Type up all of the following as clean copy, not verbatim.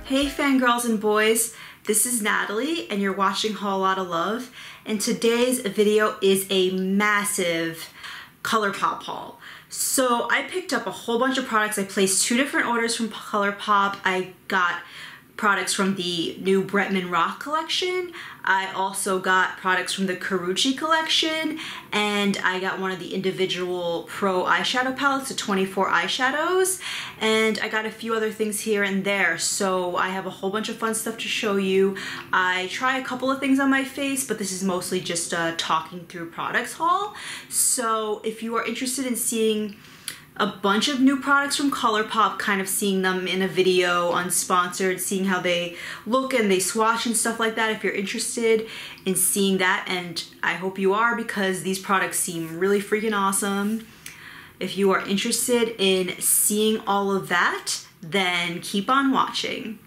Hey fangirls and boys, this is Natalie and you're watching Whole Lotta Love, and today's video is a massive Colourpop haul. So I picked up a whole bunch of products. I placed 2 different orders from Colourpop. I got products from the new Bretman Rock collection. I also got products from the Karrueche collection, and I got one of the individual pro eyeshadow palettes, the 24 eyeshadows, and I got a few other things here and there. So I have a whole bunch of fun stuff to show you. I try a couple of things on my face, but this is mostly just a talking through products haul. So if you are interested in seeing a bunch of new products from Colourpop, kind of seeing them in a video unsponsored, seeing how they look and they swatch and stuff like that, if you're interested in seeing that, and I hope you are because these products seem really freaking awesome. If you are interested in seeing all of that, then keep on watching.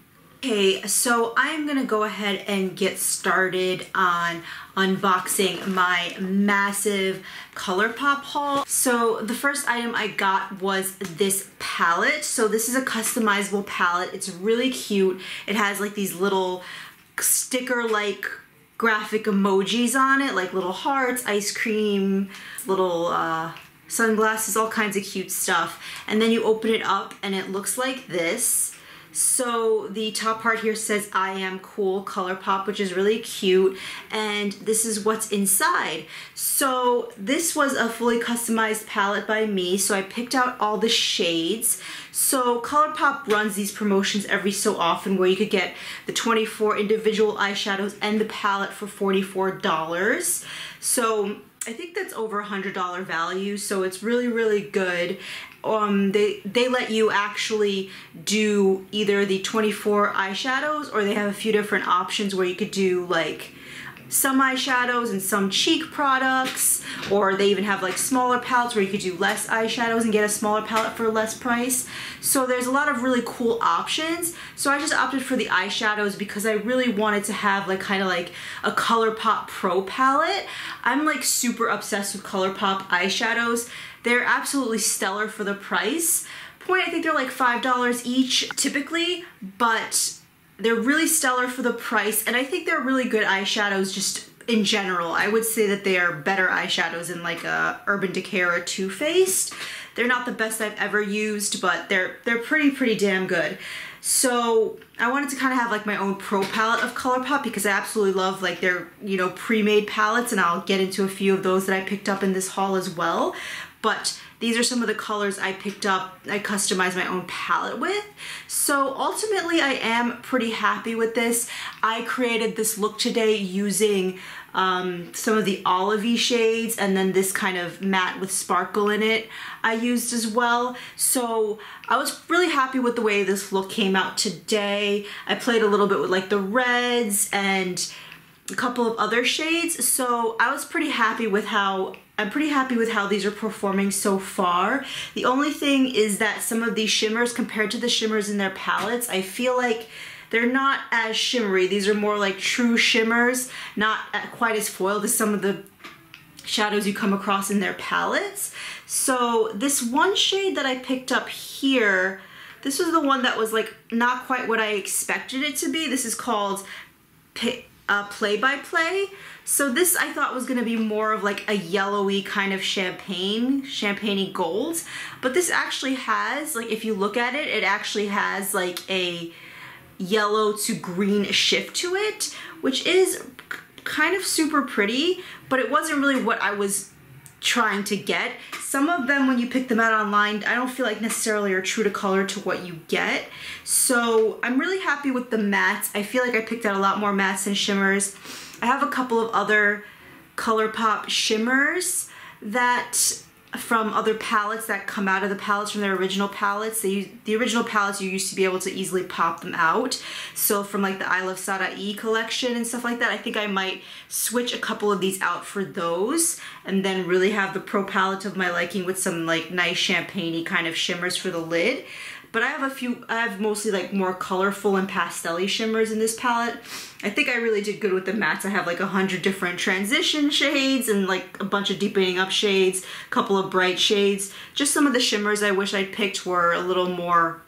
Okay, so I'm gonna go ahead and get started on unboxing my massive Colourpop haul. So the first item I got was this palette. So this is a customizable palette. It's really cute. It has like these little sticker-like graphic emojis on it, like little hearts, ice cream, little sunglasses, all kinds of cute stuff. And then you open it up and it looks like this. So the top part here says I am cool Colourpop, which is really cute, and this is what's inside. So this was a fully customized palette by me, so I picked out all the shades. So Colourpop runs these promotions every so often where you could get the 24 individual eyeshadows and the palette for $44. So I think that's over $100 value, so it's really, really good. They let you actually do either the 24 eyeshadows, or they have a few different options where you could do like some eyeshadows and some cheek products, or they even have like smaller palettes where you could do less eyeshadows and get a smaller palette for less price. So there's a lot of really cool options. So I just opted for the eyeshadows because I really wanted to have like kind of like a Colourpop Pro palette. I'm like super obsessed with Colourpop eyeshadows. They're absolutely stellar for the price point. I think they're like $5 each typically, but they're really stellar for the price, and I think they're really good eyeshadows just in general. I would say that they are better eyeshadows than like a Urban Decay or a Too Faced. They're not the best I've ever used, but they're pretty damn good. So I wanted to kind of have like my own pro palette of Colourpop because I absolutely love like their, you know, pre-made palettes, and I'll get into a few of those that I picked up in this haul as well. But these are some of the colors I picked up, I customized my own palette with. So ultimately I am pretty happy with this. I created this look today using some of the olivey shades, and then this kind of matte with sparkle in it I used as well. So I was really happy with the way this look came out today. I played a little bit with like the reds and a couple of other shades, so I was pretty happy with how these are performing so far. The only thing is that some of these shimmers, compared to the shimmers in their palettes, I feel like they're not as shimmery. These are more like true shimmers, not quite as foiled as some of the shadows you come across in their palettes. So this one shade that I picked up here, this was the one that was like not quite what I expected it to be. This is called Play by Play. So this I thought was gonna be more of like a yellowy kind of champagne-y gold, but this actually has, like if you look at it, it actually has like a yellow to green shift to it, which is kind of super pretty, but it wasn't really what I was trying to get. Some of them, when you pick them out online, I don't feel like necessarily are true to color to what you get. So I'm really happy with the mattes. I feel like I picked out a lot more mattes than shimmers. I have a couple of other Colourpop shimmers that from other palettes that come out of the palettes from their original palettes. The original palettes, you used to be able to easily pop them out. So from like the I Love Sada E collection and stuff like that, I think I might switch a couple of these out for those and then really have the pro palette of my liking with some like nice champagne-y kind of shimmers for the lid. But I have mostly like more colorful and pastel-y shimmers in this palette. I think I really did good with the mattes. I have like 100 different transition shades and like a bunch of deepening up shades, a couple of bright shades. Just some of the shimmers I wish I'd picked were a little more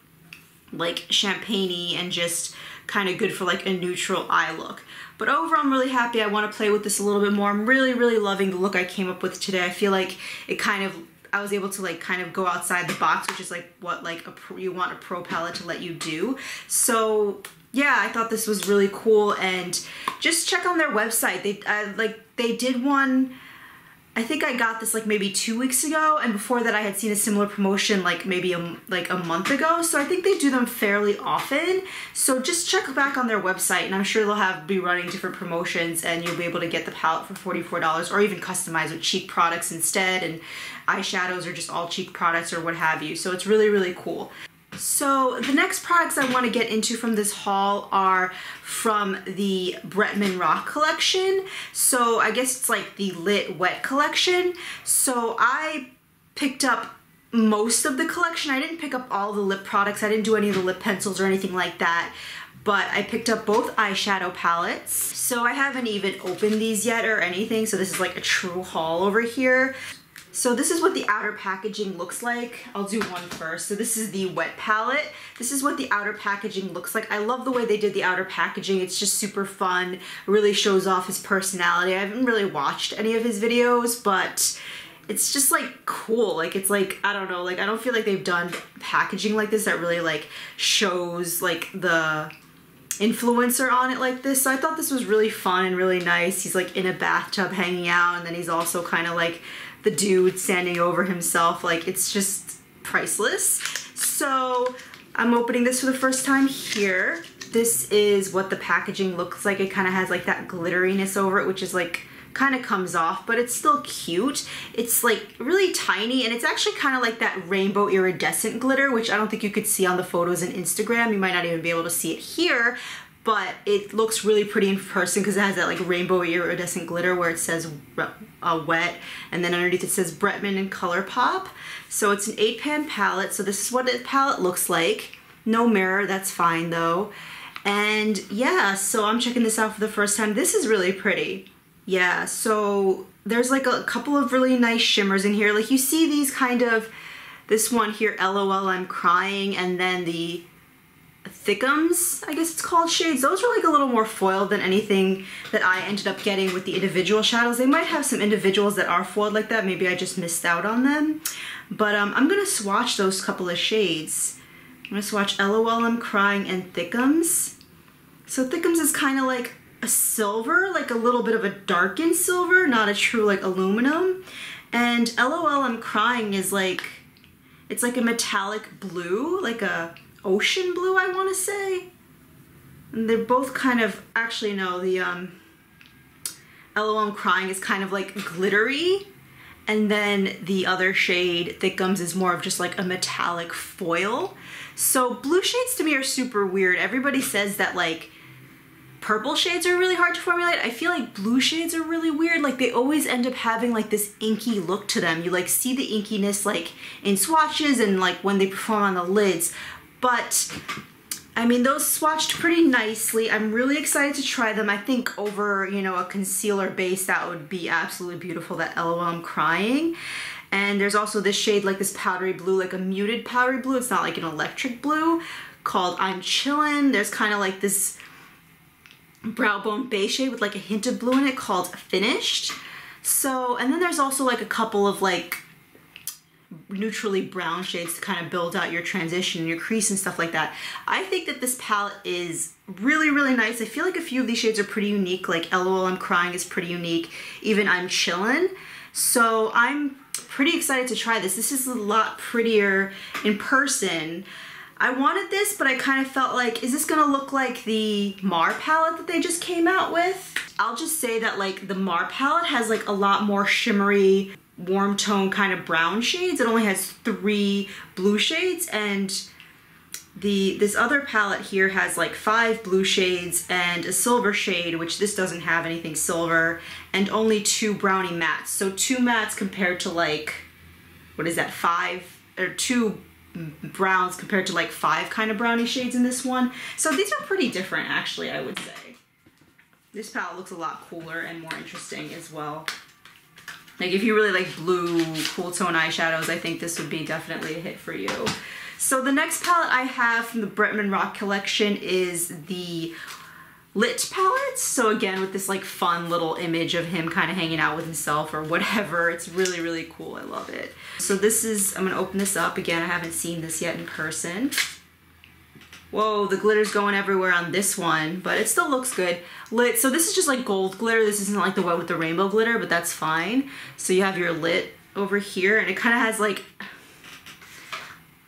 like champagne-y and just kind of good for like a neutral eye look. But overall, I'm really happy. I want to play with this a little bit more. I'm really, really loving the look I came up with today. I feel like it kind of, I was able to like kind of go outside the box, which is like what like you want a pro palette to let you do. So yeah, I thought this was really cool, and just check on their website. They did one, I think I got this like maybe 2 weeks ago, and before that I had seen a similar promotion like maybe a month ago. So I think they do them fairly often. So just check back on their website, and I'm sure they'll be running different promotions, and you'll be able to get the palette for $44, or even customize with cheap products instead, and eyeshadows are just all cheap products or what have you. So it's really, really cool. So the next products I want to get into from this haul are from the Bretman Rock collection. So I guess it's like the Lit Wet collection. So I picked up most of the collection. I didn't pick up all the lip products. I didn't do any of the lip pencils or anything like that. But I picked up both eyeshadow palettes. So I haven't even opened these yet or anything. So this is like a true haul over here. So this is what the outer packaging looks like. I'll do one first. So this is the wet palette. This is what the outer packaging looks like. I love the way they did the outer packaging. It's just super fun. It really shows off his personality. I haven't really watched any of his videos, but it's just like cool. Like it's like, I don't know, like I don't feel like they've done packaging like this that really like shows like the influencer on it like this. So I thought this was really fun and really nice. He's like in a bathtub hanging out, and then he's also kind of like the dude standing over himself. Like it's just priceless. So I'm opening this for the first time here. This is what the packaging looks like. It kind of has like that glitteriness over it, which is like kind of comes off, but it's still cute. It's like really tiny, and it's actually kind of like that rainbow iridescent glitter, which I don't think you could see on the photos in Instagram. You might not even be able to see it here, but it looks really pretty in person because it has that like rainbow iridescent glitter where it says wet, and then underneath it says Bretman and Colourpop. So it's an 8-pan palette. So this is what the palette looks like. No mirror, that's fine though. And yeah, so I'm checking this out for the first time. This is really pretty. Yeah, so there's like a couple of really nice shimmers in here. Like you see these kind of, this one here, LOL I'm Crying, and then the Thickums, I guess it's called, shades. Those are like a little more foiled than anything that I ended up getting with the individual shadows. They might have some individuals that are foiled like that. Maybe I just missed out on them. But I'm gonna swatch those couple of shades. I'm gonna swatch LOL I'm Crying and Thickums. So Thickums is kind of like a silver, like a little bit of a darkened silver, not a true like aluminum. And LOL I'm Crying is like, it's like a metallic blue, like a ocean blue, I want to say. And they're both kind of, actually no, the LOL I'm Crying is kind of like glittery, and then the other shade, Thickums, is more of just like a metallic foil. So blue shades to me are super weird. Everybody says that like purple shades are really hard to formulate. I feel like blue shades are really weird. Like they always end up having like this inky look to them. You like see the inkiness like in swatches and like when they perform on the lids. But I mean, those swatched pretty nicely. I'm really excited to try them. I think over, you know, a concealer base, that would be absolutely beautiful, that LOL I'm Crying. And there's also this shade, like this powdery blue, like a muted powdery blue. It's not like an electric blue, called I'm Chillin'. There's kind of like this brow bone base shade with like a hint of blue in it called Finished. So, and then there's also like a couple of like neutrally brown shades to kind of build out your transition, your crease and stuff like that. I think that this palette is really, really nice. I feel like a few of these shades are pretty unique, like LOL I'm Crying is pretty unique, even I'm Chillin'. So I'm pretty excited to try this. This is a lot prettier in person. I wanted this, but I kind of felt like, is this gonna look like the Mar palette that they just came out with? I'll just say that like the Mar palette has like a lot more shimmery, warm tone kind of brown shades. It only has 3 blue shades, and this other palette here has like 5 blue shades and a silver shade, which this doesn't have anything silver, and only 2 brownie mattes. So 2 mattes compared to like, what is that, 5 or 2 browns compared to like 5 kind of brownie shades in this one. So these are pretty different actually, I would say. This palette looks a lot cooler and more interesting as well. Like if you really like blue, cool tone eyeshadows, I think this would be definitely a hit for you. So the next palette I have from the Bretman Rock collection is the Lit palette. So again, with this like fun little image of him kind of hanging out with himself or whatever. It's really, really cool. I love it. So this is, I'm gonna open this up. Again, I haven't seen this yet in person. Whoa, the glitter's going everywhere on this one, but it still looks good. Lit, so this is just like gold glitter. This isn't like the one with the rainbow glitter, but that's fine. So you have your Lit over here, and it kind of has like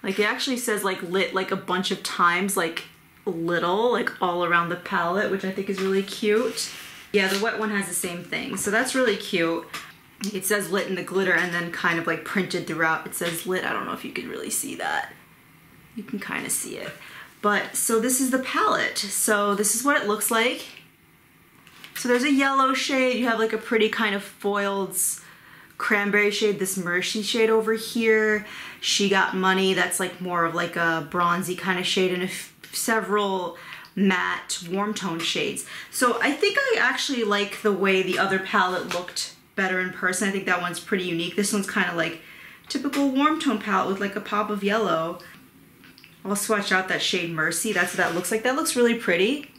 it actually says like Lit like a bunch of times, like little, like all around the palette, which I think is really cute. Yeah, the wet one has the same thing, so that's really cute. It says Lit in the glitter, and then kind of like printed throughout it says Lit. I don't know if you can really see that. You can kind of see it. But, so this is the palette. So this is what it looks like. So there's a yellow shade. You have like a pretty kind of foiled cranberry shade, this Mercy shade over here. She Got Money, that's like more of like a bronzy kind of shade, and several matte warm tone shades. So I think I actually like the way the other palette looked better in person. I think that one's pretty unique. This one's kind of like typical warm tone palette with like a pop of yellow. I'll swatch out that shade Mercy. That's what that looks like. That looks really pretty.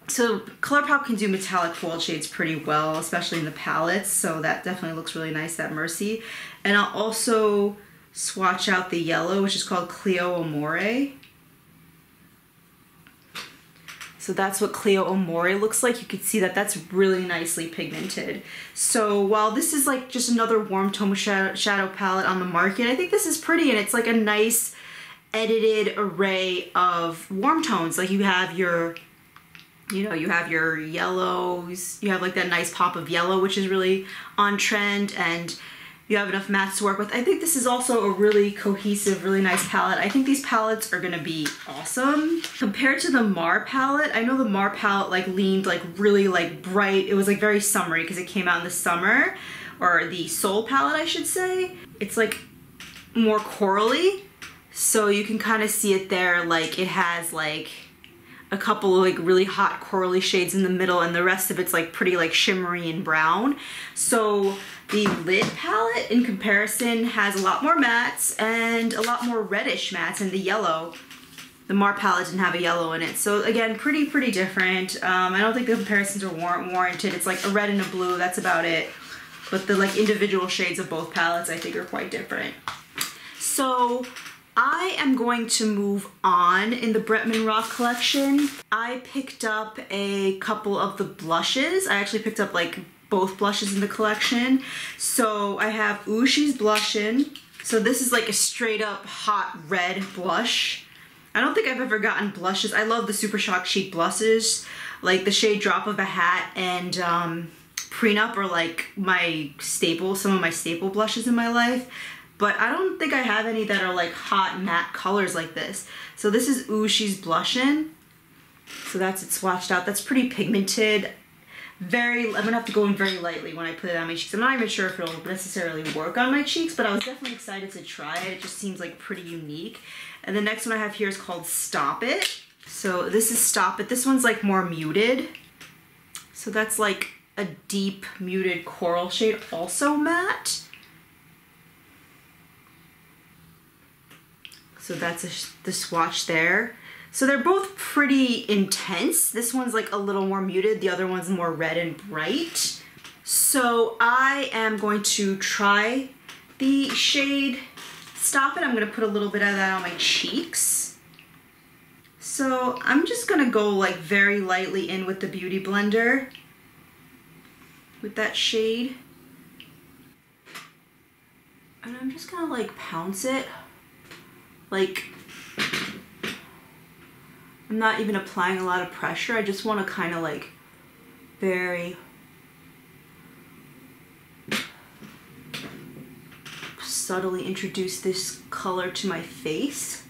So Colourpop can do metallic foiled shades pretty well, especially in the palettes. So that definitely looks really nice, that Mercy. And I'll also swatch out the yellow, which is called Cleo Amore. So that's what Cleo Amore looks like. You can see that that's really nicely pigmented. So while this is like just another warm tone shadow palette on the market, I think this is pretty, and it's like a nice edited array of warm tones. Like you have your, you know, you have your yellows, you have like that nice pop of yellow, which is really on trend, and you have enough mattes to work with. I think this is also a really cohesive, really nice palette. I think these palettes are gonna be awesome. Compared to the Mar palette, I know the Mar palette like leaned like really like bright. It was like very summery because it came out in the summer, or the Soul palette, I should say. It's like more corally. So you can kind of see it there, like it has like a couple of like really hot corally shades in the middle, and the rest of it's like pretty like shimmery and brown. So the Lit palette in comparison has a lot more mattes and a lot more reddish mattes, and the yellow, the Mar palette didn't have a yellow in it. So again, pretty different. I don't think the comparisons are warranted. It's like a red and a blue, that's about it. But the like individual shades of both palettes I think are quite different. So I am going to move on in the Bretman Rock collection. I picked up a couple of the blushes. I actually picked up like both blushes in the collection. So I have Ooh She's Blushin'. So this is like a straight up hot red blush. I don't think I've ever gotten blushes. I love the Supershock Cheek blushes. Like the shade Drop of a Hat and Prenup are like my staple, some of my staple blushes in my life. But I don't think I have any that are like hot matte colors like this. So this is Ooh She's Blushin'. So that's it swatched out. That's pretty pigmented. I'm gonna have to go in very lightly when I put it on my cheeks. I'm not even sure if it'll necessarily work on my cheeks, but I was definitely excited to try it. It just seems like pretty unique. And the next one I have here is called Stop It. So this is Stop It. This one's like more muted. So that's like a deep muted coral shade, also matte. So that's the swatch there. So they're both pretty intense. This one's like a little more muted. The other one's more red and bright. So I am going to try the shade Stop It. I'm gonna put a little bit of that on my cheeks. So I'm just gonna go like very lightly in with the Beauty Blender with that shade. And I'm just gonna like pounce it. Like, I'm not even applying a lot of pressure. I just want to kind of like very subtly introduce this color to my face,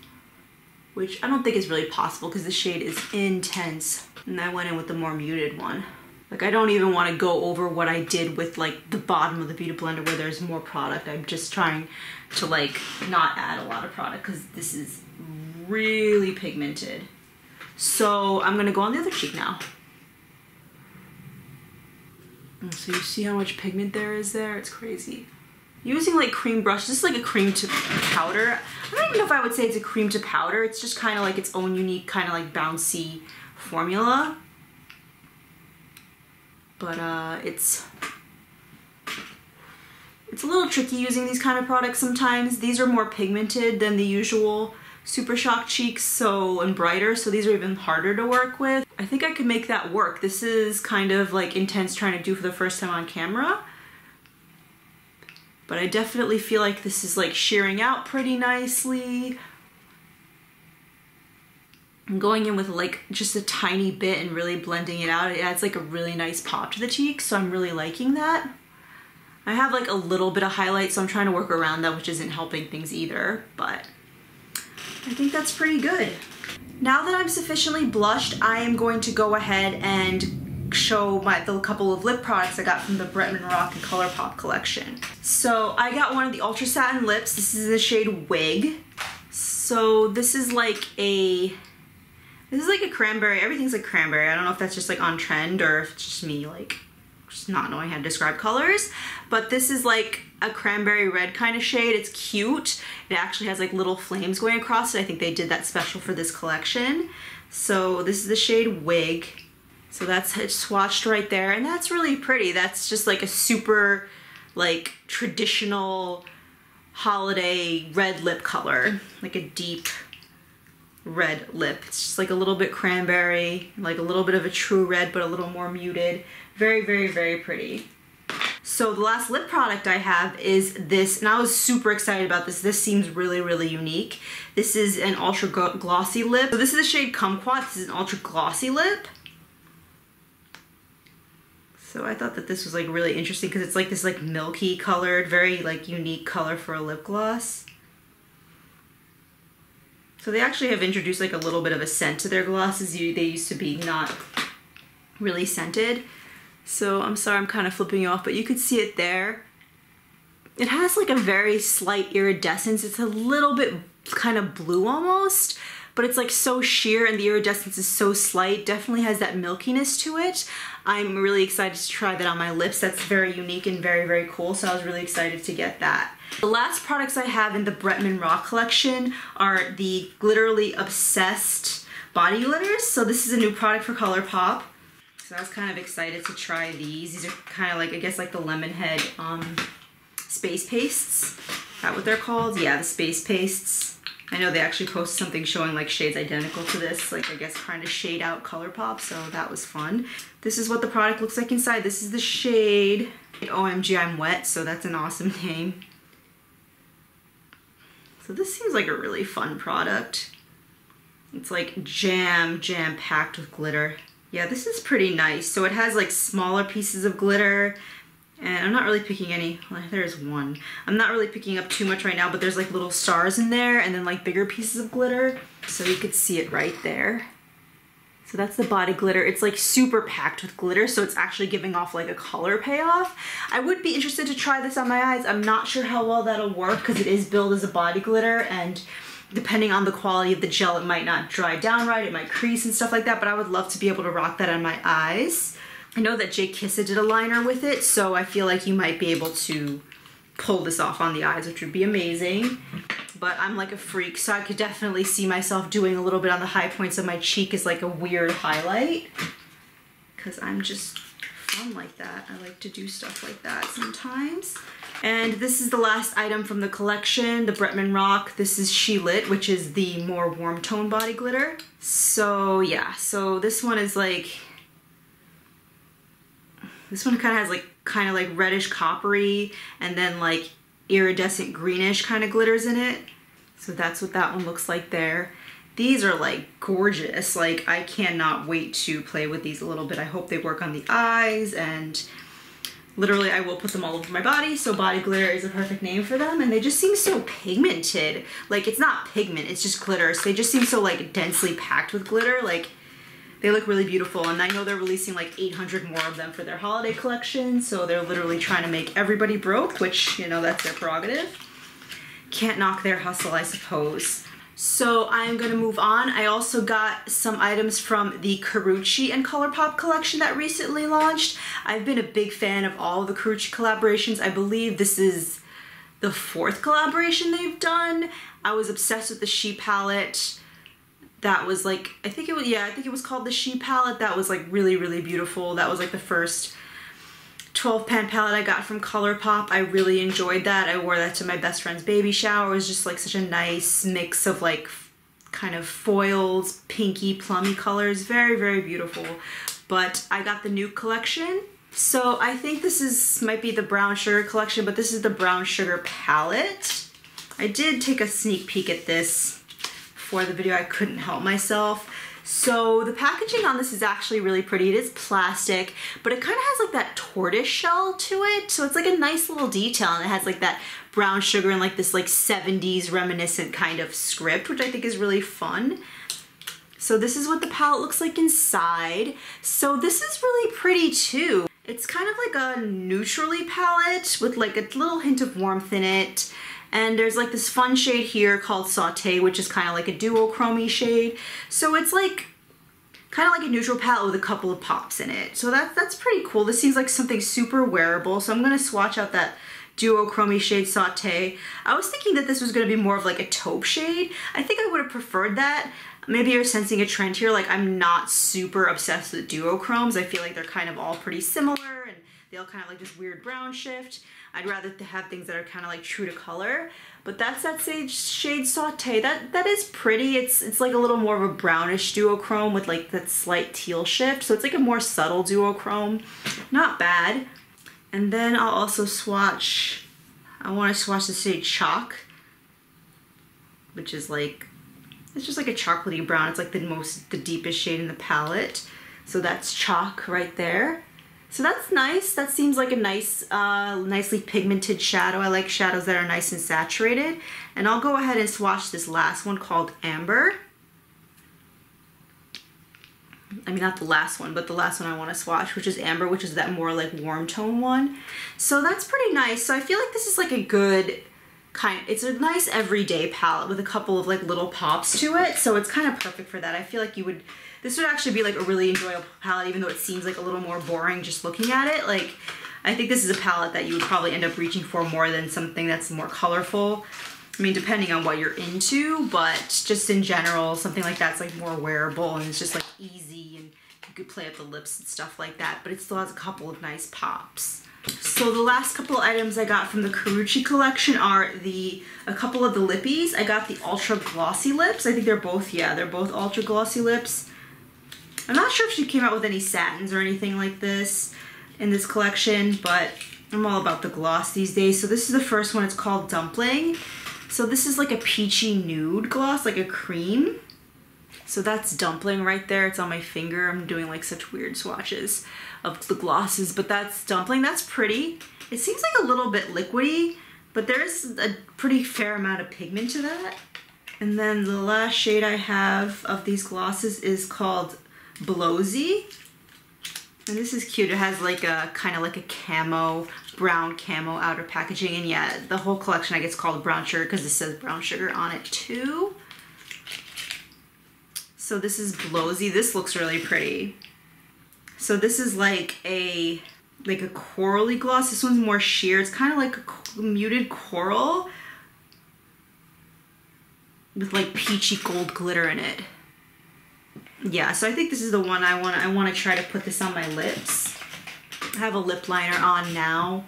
which I don't think is really possible because the shade is intense. And I went in with the more muted one. Like I don't even want to go over what I did with like the bottom of the Beauty Blender where there's more product. I'm just trying to like not add a lot of product because this is really pigmented. So I'm gonna go on the other cheek now. So you see how much pigment there is there? It's crazy. Using like cream brush, this is like a cream to powder. I don't even know if I would say it's a cream to powder. It's just kind of like its own unique kind of like bouncy formula. But it's a little tricky using these kind of products sometimes. These are more pigmented than the usual Supershock cheeks, and brighter, so these are even harder to work with. I think I could make that work. This is kind of like intense trying to do for the first time on camera. But I definitely feel like this is like shearing out pretty nicely. I'm going in with like just a tiny bit and really blending it out. It adds like a really nice pop to the cheeks, so I'm really liking that. I have like a little bit of highlight, so I'm trying to work around that, which isn't helping things either, but I think that's pretty good. Now that I'm sufficiently blushed, I am going to go ahead and show the couple of lip products I got from the Bretman Rock and Colourpop collection. So I got one of the Ultra Satin lips. This is the shade Wig. So this is like a cranberry. Everything's like cranberry. I don't know if that's just like on trend or if it's just me like just not knowing how to describe colors, but this is like a cranberry red kind of shade. It's cute. It actually has like little flames going across it. I think they did that special for this collection. So this is the shade Wig. So that's it swatched right there, and that's really pretty. That's just like a super like traditional holiday red lip color, like a deep red lip. It's just like a little bit cranberry, like a little bit of a true red, but a little more muted. Very, very, very pretty. So the last lip product I have is this, and I was super excited about this. This seems really, really unique. This is an ultra glossy lip. So this is the shade Kumquat. This is an ultra glossy lip. So I thought that this was like really interesting because it's like this like milky colored, very like unique color for a lip gloss. So they actually have introduced like a little bit of a scent to their glosses. They used to be not really scented. So I'm sorry I'm kind of flipping you off, but you could see it there. It has like a very slight iridescence. It's a little bit kind of blue almost, but it's like so sheer and the iridescence is so slight. Definitely has that milkiness to it. I'm really excited to try that on my lips. That's very unique and very, very cool. So I was really excited to get that. The last products I have in the Bretman Rock collection are the Glitterly Obsessed body glitters. So this is a new product for Colourpop. So I was kind of excited to try these. These are kind of like, I guess like the Lemonhead space pastes. Is that what they're called? Yeah, the space pastes. I know they actually posted something showing like shades identical to this, like I guess trying to shade out Colourpop, so that was fun. This is what the product looks like inside. This is the shade OMG I'm Wet, so that's an awesome name. So this seems like a really fun product. It's like jam-packed with glitter. Yeah, this is pretty nice. So it has like smaller pieces of glitter, and I'm not really picking any. Well, there's one. I'm not really picking up too much right now, but there's like little stars in there and then like bigger pieces of glitter. So you could see it right there. So that's the body glitter. It's like super packed with glitter, so it's actually giving off like a color payoff. I would be interested to try this on my eyes. I'm not sure how well that'll work because it is billed as a body glitter, and depending on the quality of the gel, it might not dry down right, it might crease and stuff like that, but I would love to be able to rock that on my eyes. I know that Jay Kissa did a liner with it, so I feel like you might be able to pull this off on the eyes, which would be amazing. But I'm like a freak, so I could definitely see myself doing a little bit on the high points of my cheek as like a weird highlight, because I'm just fun like that. I like to do stuff like that sometimes. And this is the last item from the collection, the Bretman Rock. This is She Lit, which is the more warm tone body glitter. So yeah, so this one is like, this one kind of has like reddish coppery and then like iridescent greenish kind of glitters in it. So that's what that one looks like there. These are like gorgeous. Like I cannot wait to play with these a little bit. I hope they work on the eyes, and literally I will put them all over my body. So body glitter is a perfect name for them. And they just seem so pigmented. Like it's not pigment, it's just glitter. So they just seem so like densely packed with glitter. Like they look really beautiful, and I know they're releasing like 800 more of them for their holiday collection, so they're literally trying to make everybody broke, which, you know, that's their prerogative. Can't knock their hustle, I suppose. So I'm gonna move on. I also got some items from the Karrueche and Colourpop collection that recently launched. I've been a big fan of all of the Karrueche collaborations. I believe this is the 4th collaboration they've done. I was obsessed with the She palette. That was like, I think it was called the She palette. That was like really, really beautiful. That was like the first 12 pan palette I got from Colourpop. I really enjoyed that. I wore that to my best friend's baby shower. It was just like such a nice mix of like kind of foils, pinky, plummy colors. Very, very beautiful. But I got the new collection. So I think might be the brown sugar collection, but this is the brown sugar palette. I did take a sneak peek at this for the video. I couldn't help myself. So the packaging on this is actually really pretty. It is plastic, but it kind of has like that tortoise shell to it. So it's like a nice little detail, and it has like that brown sugar and like this like 70s reminiscent kind of script, which I think is really fun. So this is what the palette looks like inside. So this is really pretty too. It's kind of like a neutrally palette with like a little hint of warmth in it. And there's like this fun shade here called Sauté, which is kind of like a duochrome shade. So it's like kind of like a neutral palette with a couple of pops in it. So that's pretty cool. This seems like something super wearable. So I'm gonna swatch out that duochrome shade Sauté. I was thinking that this was gonna be more of like a taupe shade. I think I would have preferred that. Maybe you're sensing a trend here. Like, I'm not super obsessed with duochromes. I feel like they're kind of all pretty similar and they all kind of like this weird brown shift. I'd rather have things that are kind of like true to color. But that's that shade Sauté. That is pretty. It's like a little more of a brownish duochrome with like that slight teal shift. So it's like a more subtle duochrome. Not bad. And then I'll also swatch, I want to swatch the shade Chalk, which is like, it's just like a chocolatey brown. It's like the deepest shade in the palette. So that's Chalk right there. So that's nice. That seems like a nice, nicely pigmented shadow. I like shadows that are nice and saturated. And I'll go ahead and swatch this last one called Amber. I mean, not the last one, but the last one I want to swatch, which is Amber, which is that more like warm tone one. So that's pretty nice. So I feel like this is like a good it's a nice everyday palette with a couple of like little pops to it. So it's kind of perfect for that. I feel like this would actually be like a really enjoyable palette, even though it seems like a little more boring just looking at it. Like, I think this is a palette that you would probably end up reaching for more than something that's more colorful. I mean, depending on what you're into, but just in general, something like that's like more wearable and it's just like easy and you could play up the lips and stuff like that, but it still has a couple of nice pops. So the last couple of items I got from the Karrueche collection are a couple of the lippies. I got the ultra glossy lips. I think they're both ultra glossy lips. I'm not sure if she came out with any satins or anything like this in this collection, but I'm all about the gloss these days. So this is the first one. It's called Dumpling. So this is like a peachy nude gloss, like a cream. So that's Dumpling right there. It's on my finger. I'm doing like such weird swatches of the glosses, but that's Dumpling. That's pretty. It seems like a little bit liquidy, but there's a pretty fair amount of pigment to that. And then the last shade I have of these glosses is called Blowsy. And this is cute. It has like a kind of like a camo, brown camo outer packaging. And yeah, the whole collection I guess called brown sugar because it says brown sugar on it too. So this is Blowsy. This looks really pretty. So this is like a corally gloss. This one's more sheer. It's kind of like a muted coral with like peachy gold glitter in it. Yeah, so I think this is the one I want to try to put this on my lips. I have a lip liner on now.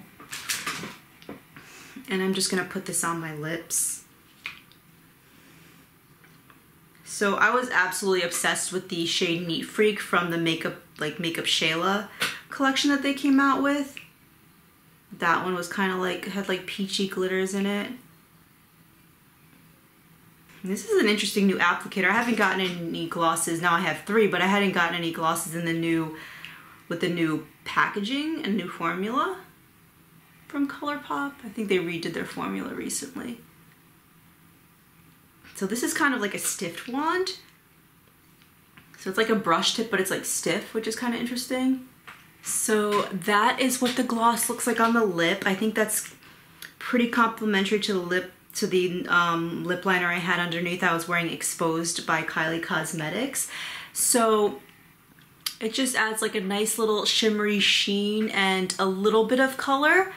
And I'm just gonna put this on my lips. So I was absolutely obsessed with the shade Neat Freak from the Makeup Shayla collection that they came out with. That one was kind of like, had like peachy glitters in it. And this is an interesting new applicator. I haven't gotten any glosses. Now I have 3, but I hadn't gotten any glosses in with the new packaging and new formula from Colourpop. I think they redid their formula recently. So this is kind of like a stiff wand. So it's like a brush tip, but it's like stiff, which is kind of interesting. So that is what the gloss looks like on the lip. I think that's pretty complimentary to the lip to the lip liner I had underneath. I was wearing Exposed by Kylie Cosmetics. So it just adds like a nice little shimmery sheen and a little bit of color.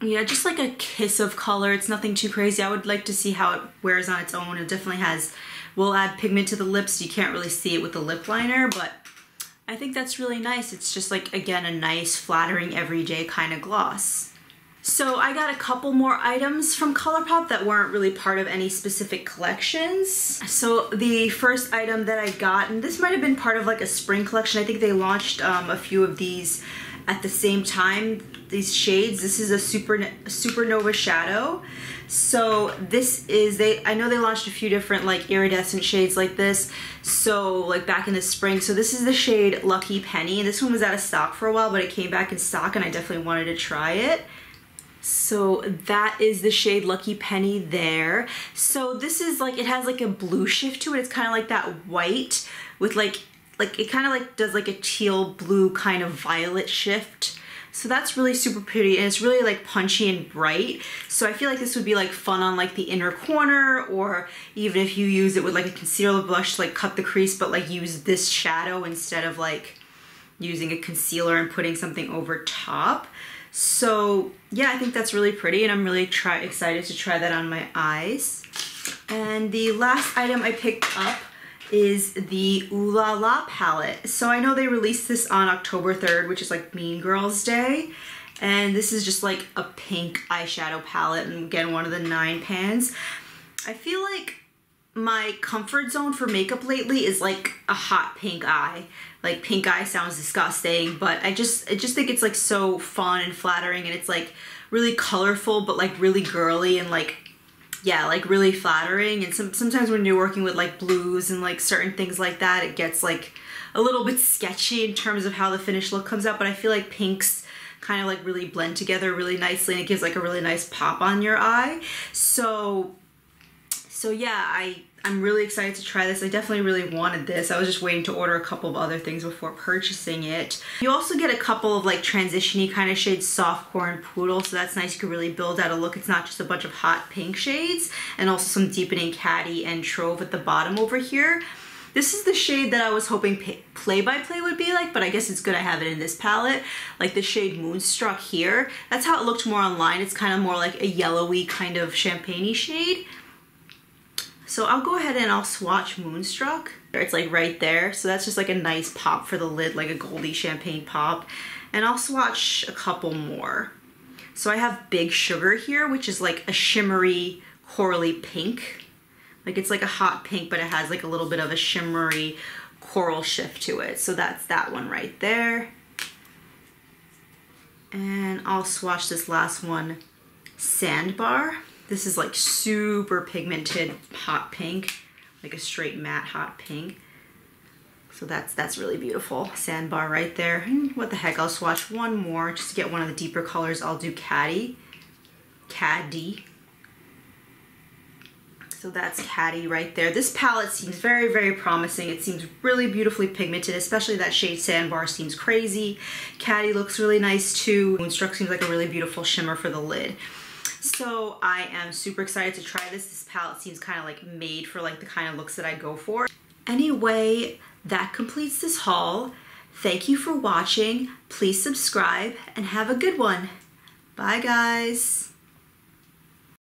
Yeah, just like a kiss of color. It's nothing too crazy. I would like to see how it wears on its own. It definitely will add pigment to the lips. You can't really see it with the lip liner, but I think that's really nice. It's just like, again, a nice, flattering, everyday kind of gloss. So I got a couple more items from Colourpop that weren't really part of any specific collections. So the first item that I got, and this might have been part of like a spring collection. I think they launched a few of these at the same time, these shades. This is a Supernova Shadow. So this is, I know they launched a few different like iridescent shades like this, so like back in the spring. So this is the shade Lucky Penny, and this one was out of stock for a while, but it came back in stock and I definitely wanted to try it. So that is the shade Lucky Penny there. So this is like, it has like a blue shift to it. It's kind of like that white with like it kind of like does like a teal blue kind of violet shift. So that's really super pretty, and it's really like punchy and bright. So I feel like this would be like fun on like the inner corner, or even if you use it with like a concealer blush to like cut the crease, but like use this shadow instead of like using a concealer and putting something over top. So yeah, I think that's really pretty, and I'm really excited to try that on my eyes. And the last item I picked up is the Ooh La La palette. So I know they released this on October 3rd, which is like Mean Girls Day. And this is just like a pink eyeshadow palette, and again, one of the 9 pans. I feel like my comfort zone for makeup lately is like a hot pink eye. Like, pink eye sounds disgusting, but I just think it's like so fun and flattering, and it's like really colorful, but like really girly and like, yeah, like really flattering. And sometimes when you're working with like blues and like certain things like that, it gets like a little bit sketchy in terms of how the finished look comes out, but I feel like pinks kind of like really blend together really nicely, and it gives like a really nice pop on your eye. So yeah, I'm really excited to try this. I definitely really wanted this. I was just waiting to order a couple of other things before purchasing it. You also get a couple of like transition-y kind of shades, Softcore and Poodle, so that's nice. You can really build out a look. It's not just a bunch of hot pink shades, and also some deepening Caddy and Trove at the bottom over here. This is the shade that I was hoping Play by Play would be like, but I guess it's good I have it in this palette. Like the shade Moonstruck here. That's how it looked more online. It's kind of more like a yellowy kind of champagne-y shade. So I'll go ahead and I'll swatch Moonstruck. It's like right there. So that's just like a nice pop for the lid, like a goldy champagne pop. And I'll swatch a couple more. So I have Big Sugar here, which is like a shimmery, corally pink. Like it's like a hot pink, but it has like a little bit of a shimmery coral shift to it. So that's that one right there. And I'll swatch this last one, Sandbar. This is like super pigmented hot pink, like a straight matte hot pink. So that's really beautiful. Sandbar right there. And what the heck, I'll swatch one more just to get one of the deeper colors. I'll do Caddy. So that's Caddy right there. This palette seems very, very promising. It seems really beautifully pigmented, especially that shade Sandbar seems crazy. Caddy looks really nice too. Moonstruck seems like a really beautiful shimmer for the lid. So I am super excited to try this. This palette seems kind of like made for like the kind of looks that I go for. Anyway, that completes this haul. Thank you for watching. Please subscribe and have a good one. Bye guys.